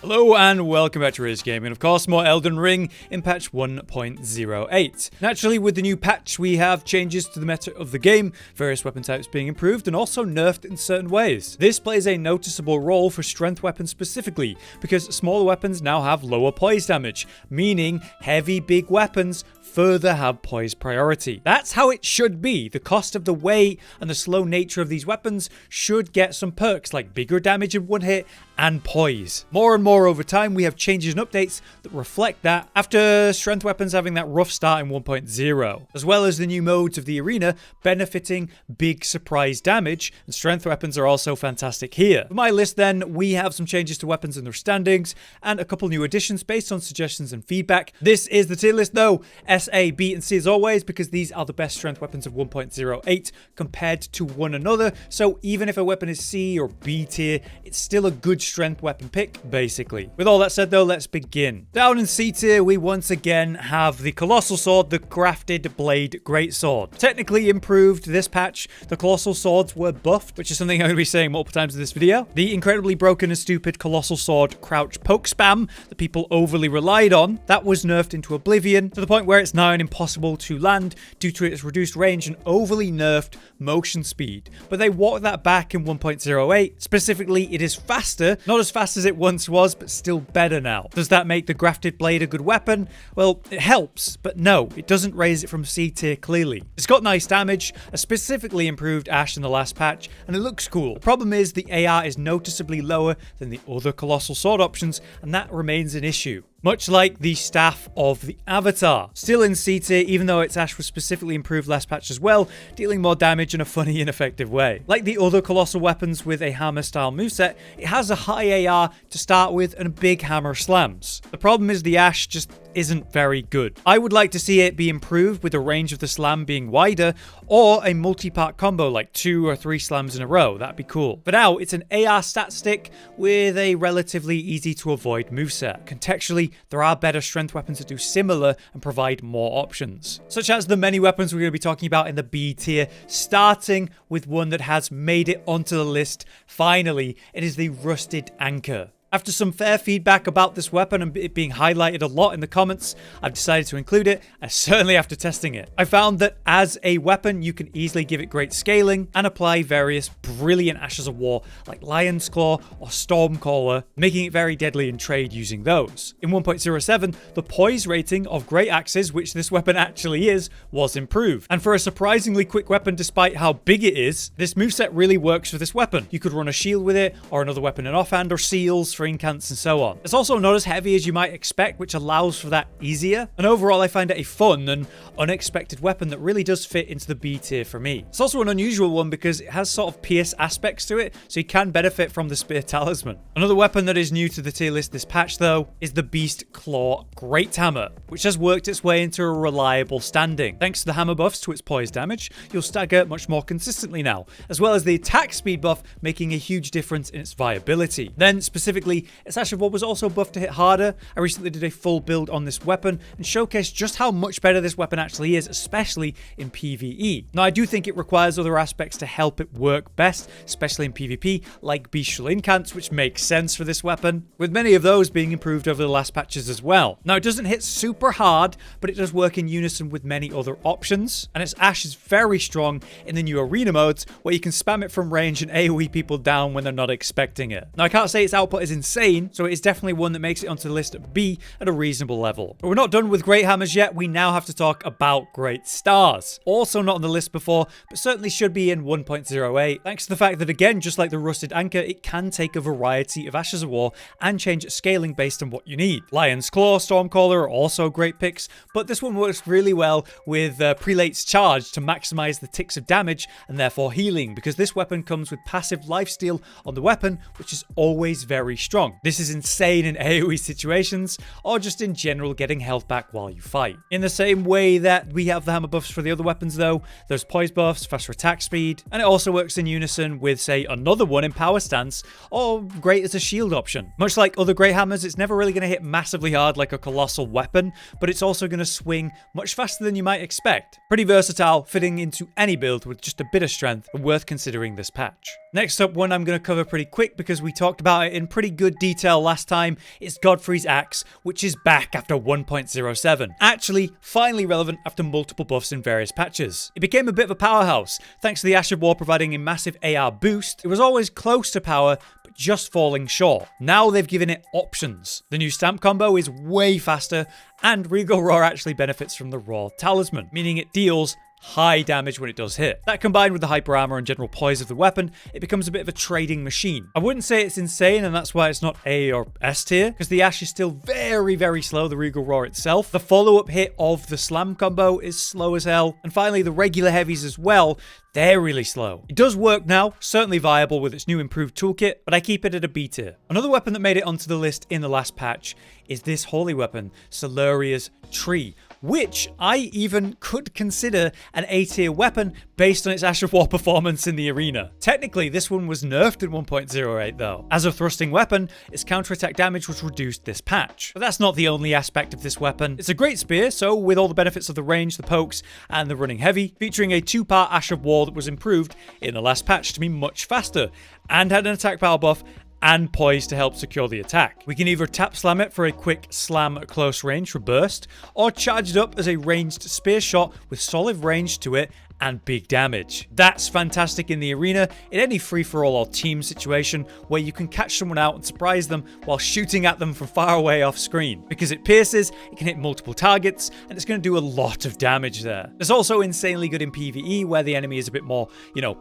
Hello and welcome back to RageGaming, and of course more Elden Ring in patch 1.08. Naturally, with the new patch we have changes to the meta of the game, various weapon types being improved and also nerfed in certain ways. This plays a noticeable role for strength weapons specifically, because smaller weapons now have lower poise damage, meaning heavy big weapons further have poise priority. That's how it should be. The cost of the weight and the slow nature of these weapons should get some perks like bigger damage in one hit and poise. More and more over time, we have changes and updates that reflect that after strength weapons having that rough start in 1.0, as well as the new modes of the arena benefiting big surprise damage, and strength weapons are also fantastic here. For my list then, we have some changes to weapons and their standings, and a couple new additions based on suggestions and feedback. This is the tier list though, S, A, B, and C as always, because these are the best strength weapons of 1.08 compared to one another, so even if a weapon is C or B tier, it's still a good strength weapon pick, basically. With all that said though, let's begin. Down in C tier, we once again have the Colossal Sword, the Grafted Blade Greatsword. Technically improved this patch, the Colossal Swords were buffed, which is something I'm going to be saying multiple times in this video. The incredibly broken and stupid Colossal Sword crouch poke spam that people overly relied on, that was nerfed into oblivion, to the point where it's now impossible to land due to its reduced range and overly nerfed motion speed. But they walked that back in 1.08. Specifically, it is faster, not as fast as it once was, but still better now. Does that make the Grafted Blade a good weapon? Well, it helps, but no, it doesn't raise it from C tier clearly. It's got nice damage, a specifically improved Ash in the last patch, and it looks cool. The problem is the AR is noticeably lower than the other Colossal Sword options, and that remains an issue. Much like the Staff of the Avatar. Still in C tier, even though its Ash was specifically improved last patch as well, dealing more damage in a funny and effective way. Like the other colossal weapons with a hammer style moveset, it has a high AR to start with and big hammer slams. The problem is the Ash just isn't very good. I would like to see it be improved with the range of the slam being wider, or a multi-part combo like 2 or 3 slams in a row. That'd be cool. For now, it's an AR stat stick with a relatively easy to avoid moveset. Contextually, there are better strength weapons that do similar and provide more options, such as the many weapons we're going to be talking about in the B tier, starting with one that has made it onto the list. Finally, it is the Rusted Anchor. After some fair feedback about this weapon and it being highlighted a lot in the comments, I've decided to include it, and certainly after testing it. I found that as a weapon, you can easily give it great scaling and apply various brilliant Ashes of War like Lion's Claw or Stormcaller, making it very deadly in trade using those. In 1.07, the poise rating of great axes, which this weapon actually is, was improved. And for a surprisingly quick weapon despite how big it is, this moveset really works for this weapon. You could run a shield with it, or another weapon in offhand, or seals, incants, and so on. It's also not as heavy as you might expect, which allows for that easier. And overall, I find it a fun and unexpected weapon that really does fit into the B tier for me. It's also an unusual one because it has sort of pierce aspects to it, so you can benefit from the Spear Talisman. Another weapon that is new to the tier list this patch, though, is the Beast Claw Great Hammer, which has worked its way into a reliable standing. Thanks to the hammer buffs to its poise damage, you'll stagger much more consistently now, as well as the attack speed buff making a huge difference in its viability. Then, specifically, its Ash of War was also buffed to hit harder. I recently did a full build on this weapon and showcased just how much better this weapon actually is, especially in PvE. Now, I do think it requires other aspects to help it work best, especially in PvP, like bestial incants, which makes sense for this weapon, with many of those being improved over the last patches as well. Now, it doesn't hit super hard, but it does work in unison with many other options, and its Ash is very strong in the new arena modes, where you can spam it from range and AoE people down when they're not expecting it. Now, I can't say its output is insane, so it is definitely one that makes it onto the list of B at a reasonable level. But we're not done with Great Hammers yet. We now have to talk about Great Stars. Also not on the list before, but certainly should be in 1.08, thanks to the fact that, again, just like the Rusted Anchor, it can take a variety of Ashes of War and change its scaling based on what you need. Lion's Claw, Stormcaller are also great picks, but this one works really well with Prelate's Charge to maximize the ticks of damage and therefore healing, because this weapon comes with passive lifesteal on the weapon, which is always very strong. This is insane in AoE situations, or just in general getting health back while you fight. In the same way that we have the hammer buffs for the other weapons though, there's poise buffs, faster attack speed, and it also works in unison with, say, another one in power stance, or great as a shield option. Much like other great hammers, it's never really going to hit massively hard like a colossal weapon, but it's also going to swing much faster than you might expect. Pretty versatile, fitting into any build with just a bit of strength, and worth considering this patch. Next up, one I'm going to cover pretty quick because we talked about it in pretty good detail last time is Godfrey's axe, which is back after 1.07. Actually, finally relevant after multiple buffs in various patches. It became a bit of a powerhouse, thanks to the Ash of War providing a massive AR boost. It was always close to power, but just falling short. Now they've given it options. The new stamp combo is way faster, and Regal Roar actually benefits from the Raw Talisman, meaning it deals high damage when it does hit. That combined with the hyper armor and general poise of the weapon, it becomes a bit of a trading machine. I wouldn't say it's insane, and that's why it's not A or S tier, because the Ash is still very, very slow, the Regal Roar itself. The follow-up hit of the slam combo is slow as hell. And finally, the regular heavies as well, they're really slow. It does work now, certainly viable with its new improved toolkit, but I keep it at a B tier. Another weapon that made it onto the list in the last patch is this holy weapon, Siluria's Tree, which I even could consider an A tier weapon based on its Ash of War performance in the arena. Technically, this one was nerfed in 1.08 though. As a thrusting weapon, its counterattack damage was reduced this patch. But that's not the only aspect of this weapon. It's a great spear, so with all the benefits of the range, the pokes, and the running heavy, featuring a 2-part Ash of War that was improved in the last patch to be much faster, and had an attack power buff and poise to help secure the attack. We can either tap slam it for a quick slam at close range for burst, or charge it up as a ranged spear shot with solid range to it and big damage. That's fantastic in the arena, in any free-for-all or team situation where you can catch someone out and surprise them while shooting at them from far away off screen. Because it pierces, it can hit multiple targets, and it's going to do a lot of damage there. It's also insanely good in PvE where the enemy is a bit more,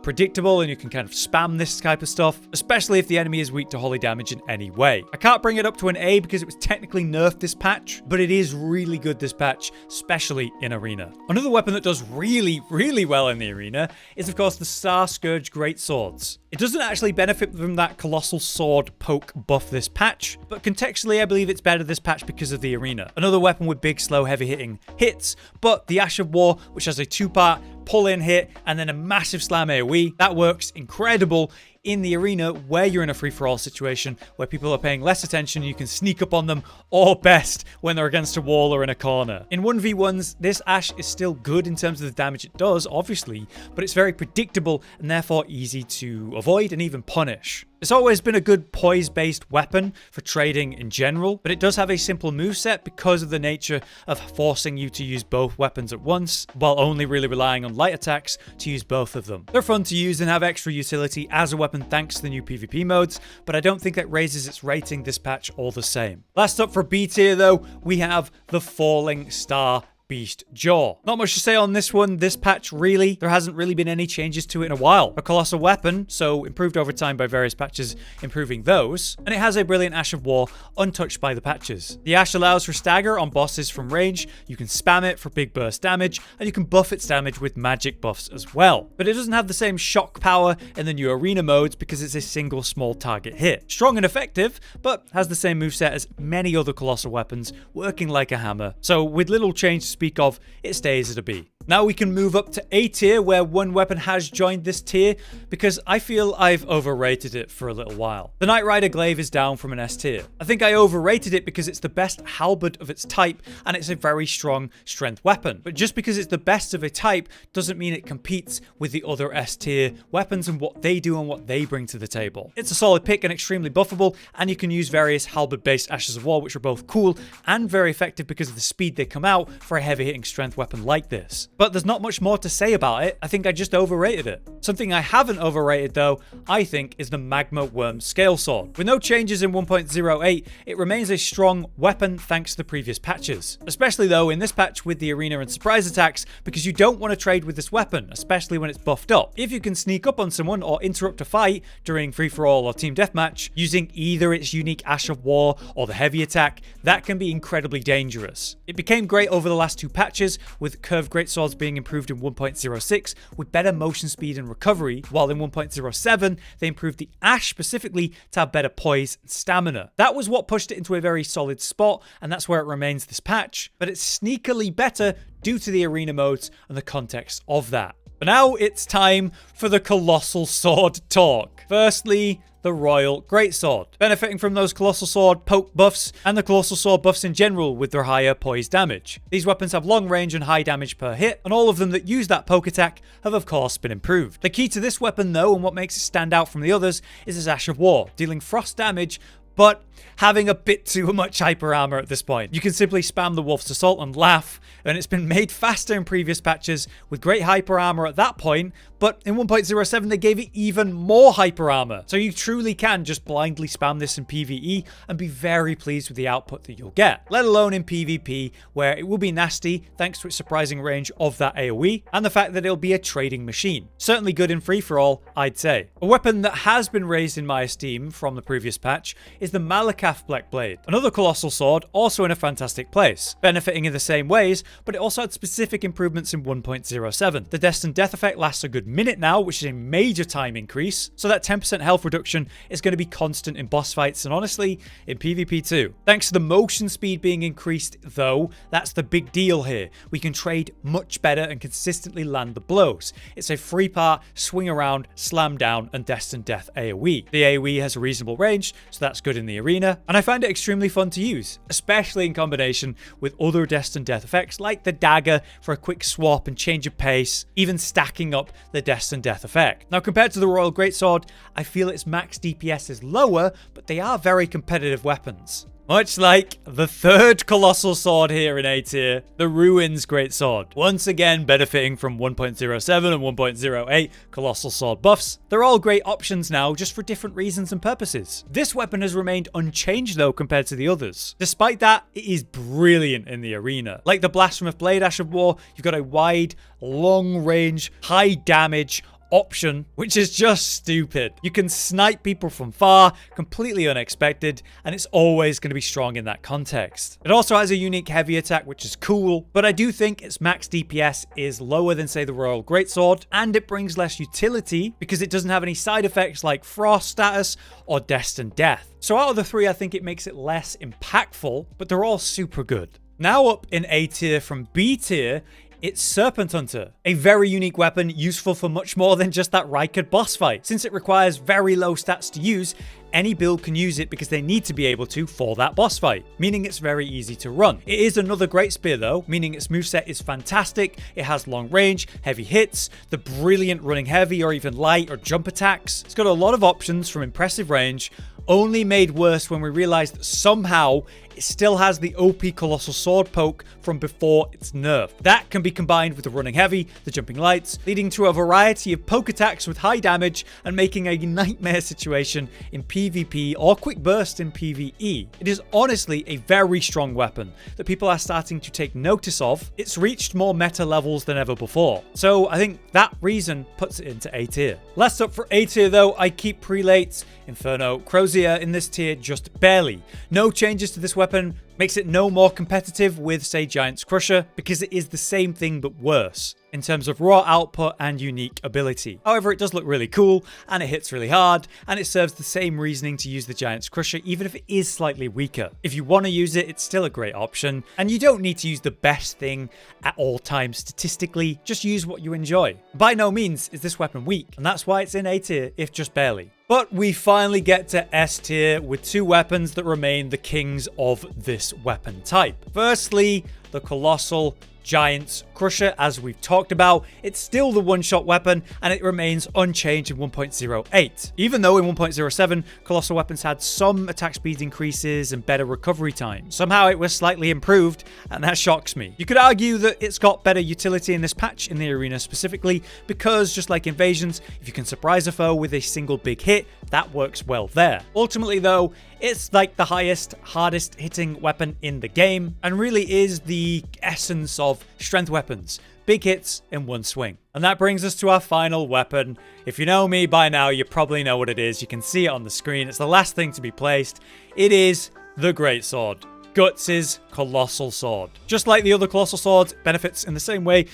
predictable and you can kind of spam this type of stuff, especially if the enemy is weak to holy damage in any way. I can't bring it up to an A because it was technically nerfed this patch, but it is really good this patch, especially in arena. Another weapon that does really, really well in the arena is of course the Starcourge Greatswords. It doesn't actually benefit from that colossal sword poke buff this patch, but contextually I believe it's better this patch because of the arena. Another weapon with big slow heavy hitting hits, but the Ash of War, which has a 2-part pull-in hit and then a massive slam AoE, that works incredible in the arena where you're in a free-for-all situation where people are paying less attention, you can sneak up on them, or best, when they're against a wall or in a corner. In 1v1s, this Ash is still good in terms of the damage it does, obviously, but it's very predictable and therefore easy to avoid and even punish. It's always been a good poise-based weapon for trading in general, but it does have a simple moveset because of the nature of forcing you to use both weapons at once, while only really relying on light attacks to use both of them. They're fun to use and have extra utility as a weapon thanks to the new PvP modes, but I don't think that raises its rating this patch all the same. Last up for B tier though, we have the Falling Star Beastjaw. Not much to say on this one, this patch really. There hasn't really been any changes to it in a while. A colossal weapon, so improved over time by various patches, improving those. And it has a brilliant Ash of War, untouched by the patches. The Ash allows for stagger on bosses from range, you can spam it for big burst damage, and you can buff its damage with magic buffs as well. But it doesn't have the same shock power in the new arena modes because it's a single small target hit. Strong and effective, but has the same moveset as many other colossal weapons, working like a hammer. So with little change to speak of, it stays at a B. Now we can move up to A tier, where one weapon has joined this tier because I feel I've overrated it for a little while. The Nightrider Glaive is down from an S tier. I think I overrated it because it's the best halberd of its type and it's a very strong strength weapon. But just because it's the best of a type doesn't mean it competes with the other S tier weapons and what they do and what they bring to the table. It's a solid pick and extremely buffable, and you can use various halberd based Ashes of War which are both cool and very effective because of the speed they come out for a heavy hitting strength weapon like this. But there's not much more to say about it. I think I just overrated it. Something I haven't overrated though, I think, is the Magma Worm Scale Sword. With no changes in 1.08, it remains a strong weapon thanks to the previous patches. Especially though in this patch with the arena and surprise attacks, because you don't want to trade with this weapon, especially when it's buffed up. If you can sneak up on someone or interrupt a fight during free-for-all or team deathmatch using either its unique Ash of War or the heavy attack, that can be incredibly dangerous. It became great over the last 2 patches, with curved greatswords being improved in 1.06 with better motion speed and recovery, while in 1.07 they improved the Ash specifically to have better poise and stamina. That was what pushed it into a very solid spot, and that's where it remains this patch, but it's sneakily better due to the arena modes and the context of that. But now it's time for the Colossal Sword talk. Firstly, the Royal Greatsword, benefiting from those Colossal Sword poke buffs and the Colossal Sword buffs in general with their higher poise damage. These weapons have long range and high damage per hit, and all of them that use that poke attack have of course been improved. The key to this weapon though, and what makes it stand out from the others, is its Ash of War, dealing frost damage but having a bit too much hyper armor at this point. You can simply spam the Wolf's Assault and laugh, and it's been made faster in previous patches with great hyper armor at that point, but in 1.07 they gave it even more hyper armor. So you truly can just blindly spam this in PvE and be very pleased with the output that you'll get, let alone in PvP, where it will be nasty thanks to its surprising range of that AoE and the fact that it'll be a trading machine. Certainly good in free-for-all, I'd say. A weapon that has been raised in my esteem from the previous patch is the Maliketh Black Blade, another colossal sword, also in a fantastic place, benefiting in the same ways, but it also had specific improvements in 1.07. The Destined Death effect lasts a good minute now, which is a major time increase, so that 10% health reduction is going to be constant in boss fights and honestly in PvP too. Thanks to the motion speed being increased though, that's the big deal here. We can trade much better and consistently land the blows. It's a 3-part swing around, slam down and Destined Death AoE. The AoE has a reasonable range, so that's good in the arena, and I find it extremely fun to use, especially in combination with other Destined Death effects like the dagger for a quick swap and change of pace, even stacking up the Destined Death effect. Now compared to the Royal Greatsword, I feel its max DPS is lower, but they are very competitive weapons. Much like the third colossal sword here in A tier, the Ruins Greatsword. Once again benefiting from 1.07 and 1.08 colossal sword buffs. They're all great options now, just for different reasons and purposes. This weapon has remained unchanged though compared to the others. Despite that, it is brilliant in the arena. Like the Blasphemous Blade Ash of War, you've got a wide, long range, high damage option, which is just stupid. You can snipe people from far, completely unexpected, and it's always going to be strong in that context. It also has a unique heavy attack, which is cool, but I do think its max DPS is lower than, say, the Royal Greatsword, and it brings less utility because it doesn't have any side effects like Frost status or Destined Death. So out of the three, I think it makes it less impactful, but they're all super good. Now up in A tier from B tier, it's Serpent Hunter, a very unique weapon useful for much more than just that Rykard boss fight. Since it requires very low stats to use, any build can use it because they need to be able to for that boss fight, meaning it's very easy to run. It is another great spear though, meaning its moveset is fantastic, it has long range, heavy hits, the brilliant running heavy or even light or jump attacks. It's got a lot of options from impressive range, only made worse when we realized that somehow it still has the OP Colossal Sword poke from before its nerf. That can be combined with the running heavy, the jumping lights, leading to a variety of poke attacks with high damage and making a nightmare situation in PvP or quick burst in PvE. It is honestly a very strong weapon that people are starting to take notice of. It's reached more meta levels than ever before. So I think that reason puts it into A tier. Last up for A tier though, I keep Prelate, Inferno, Crozier in this tier just barely. No changes to this weapon, makes it no more competitive with, say, Giant's Crusher, because it is the same thing but worse in terms of raw output and unique ability. However, it does look really cool, and it hits really hard, and it serves the same reasoning to use the Giant's Crusher, even if it is slightly weaker. If you want to use it, it's still a great option, and you don't need to use the best thing at all times statistically, just use what you enjoy. By no means is this weapon weak, and that's why it's in A tier, if just barely. But we finally get to S tier with two weapons that remain the kings of this weapon type. Firstly, the Colossal Giant's Crusher, as we've talked about. It's still the one-shot weapon, and it remains unchanged in 1.08. Even though in 1.07, Colossal weapons had some attack speed increases and better recovery time. Somehow it was slightly improved, and that shocks me. You could argue that it's got better utility in this patch in the arena specifically, because just like Invasions, if you can surprise a foe with a single big hit, that works well there. Ultimately though, it's like the highest, hardest hitting weapon in the game, and really is the essence of strength weapons. Big hits in one swing. And that brings us to our final weapon. If you know me by now, you probably know what it is. You can see it on the screen. It's the last thing to be placed. It is the Greatsword. Guts' Colossal Sword. Just like the other Colossal Swords, benefits in the same way.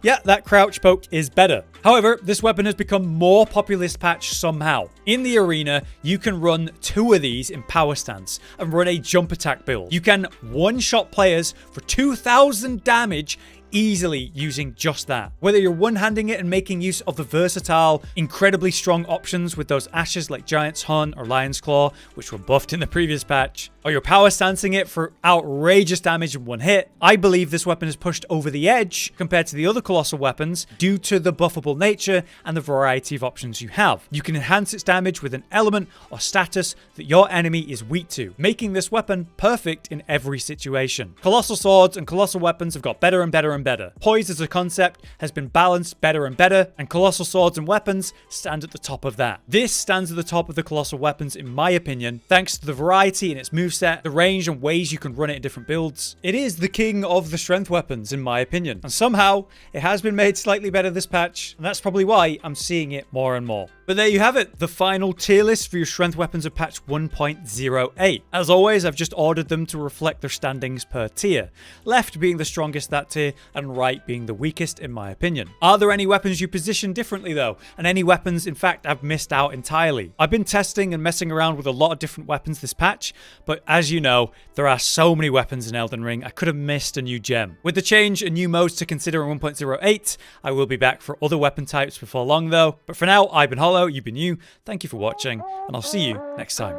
Yeah, that crouch poke is better. However, this weapon has become more popular this patch somehow. In the arena, you can run two of these in power stance and run a jump attack build. You can one-shot players for 2,000 damage easily using just that. Whether you're one-handing it and making use of the versatile, incredibly strong options with those ashes like Giant's Hunt or Lion's Claw, which were buffed in the previous patch, or you're power stancing it for outrageous damage in one hit, I believe this weapon is pushed over the edge compared to the other colossal weapons due to the buffable nature and the variety of options you have. You can enhance its damage with an element or status that your enemy is weak to, making this weapon perfect in every situation. Colossal swords and colossal weapons have got better and better and better. Poise as a concept has been balanced better and better, and colossal swords and weapons stand at the top of that. This stands at the top of the colossal weapons in my opinion, thanks to the variety in its moveset, the range and ways you can run it in different builds. It is the king of the strength weapons in my opinion, and somehow it has been made slightly better this patch, and that's probably why I'm seeing it more and more. But there you have it, the final tier list for your strength weapons of patch 1.08. As always, I've just ordered them to reflect their standings per tier, left being the strongest that tier and right being the weakest in my opinion. Are there any weapons you position differently though, and any weapons in fact I've missed out entirely? I've been testing and messing around with a lot of different weapons this patch, but as you know, there are so many weapons in Elden Ring, I could have missed a new gem. With the change and new modes to consider in 1.08, I will be back for other weapon types before long though. But for now, I've been Hollow, you've been you, thank you for watching, and I'll see you next time.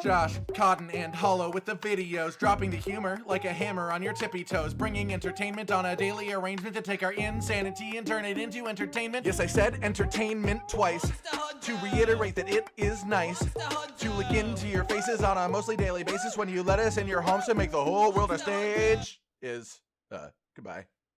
Josh, Cotton, and Hollow with the videos, dropping the humor like a hammer on your tippy toes, bringing entertainment on a daily arrangement to take our insanity and turn it into entertainment. Yes, I said entertainment twice, to reiterate that it is nice to look into your faces on a mostly daily basis when you let us in your homes to make the whole world a stage. Goodbye.